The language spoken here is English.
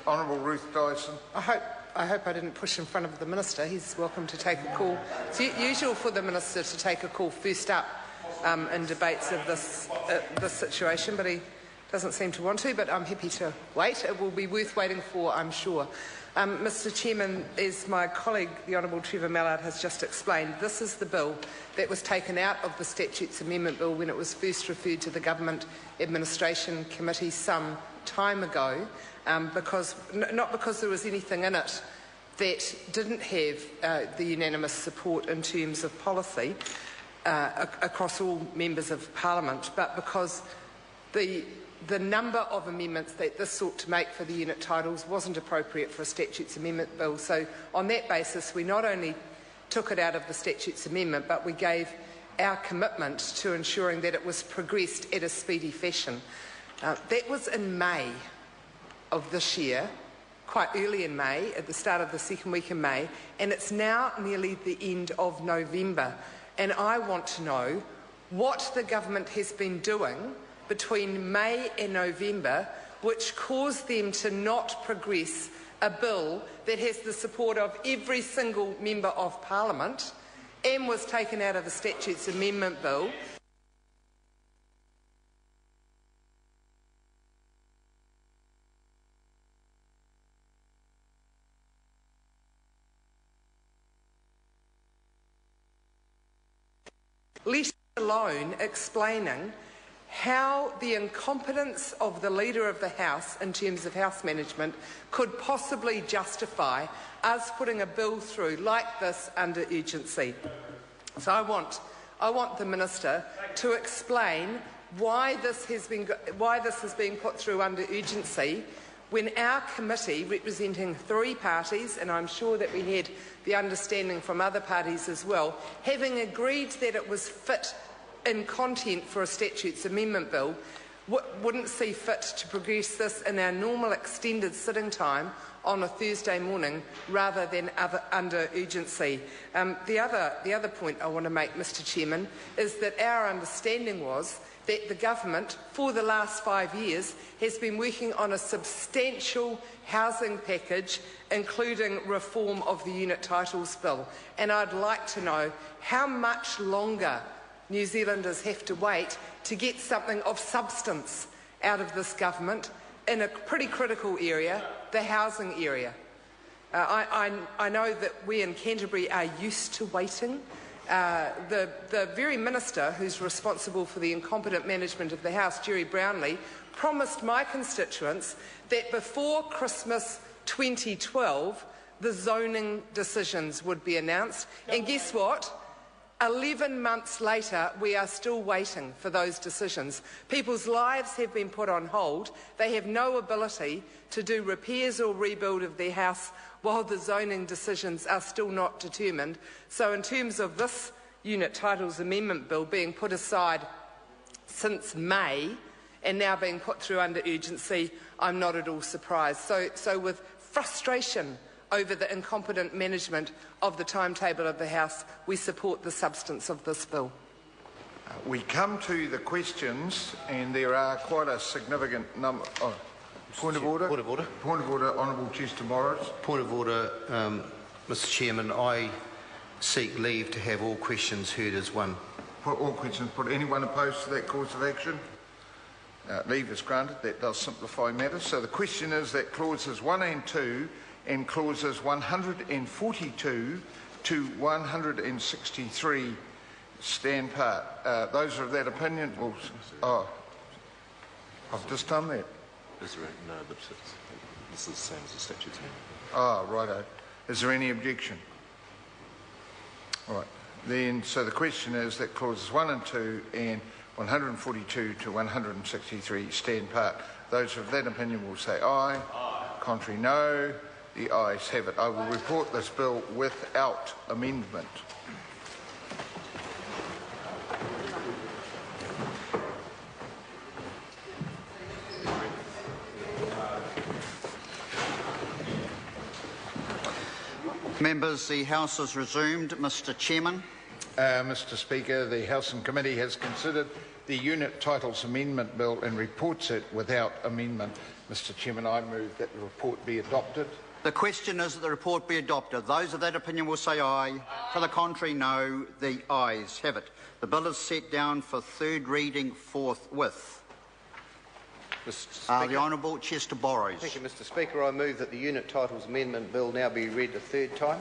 Honourable Ruth Dyson. I hope I didn't push in front of the Minister. He's welcome to take a call. It's usual for the Minister to take a call first up in debates of this situation, but he doesn't seem to want to, but I'm happy to wait. It will be worth waiting for, I'm sure. Mr Chairman, as my colleague, the Honourable Trevor Mallard, has just explained, this is the bill that was taken out of the Statutes Amendment Bill when it was first referred to the Government Administration Committee some time ago, not because there was anything in it that didn't have the unanimous support in terms of policy across all members of Parliament, but because the number of amendments that this sought to make for the unit titles wasn't appropriate for a Statutes Amendment Bill. So on that basis, we not only took it out of the Statutes Amendment, but we gave our commitment to ensuring that it was progressed at a speedy fashion. That was in May of this year, quite early in May, at the start of the second week in May, and it's now nearly the end of November. And I want to know what the government has been doing between May and November which caused them to not progress a bill that has the support of every single member of Parliament and was taken out of the Statutes Amendment Bill. Let alone explaining how the incompetence of the Leader of the House in terms of House management could possibly justify us putting a bill through like this under urgency. So I want the Minister to explain why this is being put through under urgency when our committee, representing 3 parties, and I'm sure that we had the understanding from other parties as well, having agreed that it was fit in content for a Statutes Amendment Bill, wouldn't see fit to progress this in our normal extended sitting time on a Thursday morning rather than under urgency. The other point I want to make, Mr Chairman, is that our understanding was that the government, for the last 5 years, has been working on a substantial housing package, including reform of the Unit Titles Bill. And I'd like to know how much longer New Zealanders have to wait to get something of substance out of this government in a pretty critical area, the housing area. I know that we in Canterbury are used to waiting. The very minister who's responsible for the incompetent management of the House, Jerry Brownlee, promised my constituents that before Christmas 2012 the zoning decisions would be announced. And guess what? 11 months later, we are still waiting for those decisions. People's lives have been put on hold. They have no ability to do repairs or rebuild of their house while the zoning decisions are still not determined. So in terms of this Unit Titles Amendment Bill being put aside since May and now being put through under urgency, I'm not at all surprised. So with frustration over the incompetent management of the timetable of the House, we support the substance of this bill. We come to the questions, and there are quite a significant number. Point of order. Point of order. Point of order, Honourable Chester Morris. Point of order, Mr Chairman. I seek leave to have all questions heard as one. Put all questions. Put anyone opposed to that course of action? Leave is granted. That does simplify matters. So the question is that clauses 1 and 2 and clauses 142 to 163 stand part. Those are of that opinion. I've just done that. No, but this is the same as the statute. Righto. Is there any objection? Right. Then, so the question is that clauses 1 and 2 and 142 to 163 stand part. Those of that opinion will say aye. Aye. Contrary, no. The ayes have it. I will report this bill without amendment. Members, the House is resumed. Mr Chairman. Mr Speaker, the House and Committee has considered the unit titles amendment bill and reports it without amendment. Mr Chairman, I move that the report be adopted. The question is that the report be adopted. Those of that opinion will say aye. To the contrary, no. The ayes have it. The bill is set down for third reading forthwith. Mr. Speaker. The Honourable Chester Borrows. Thank you, Mr. Speaker. I move that the unit titles amendment bill now be read a third time.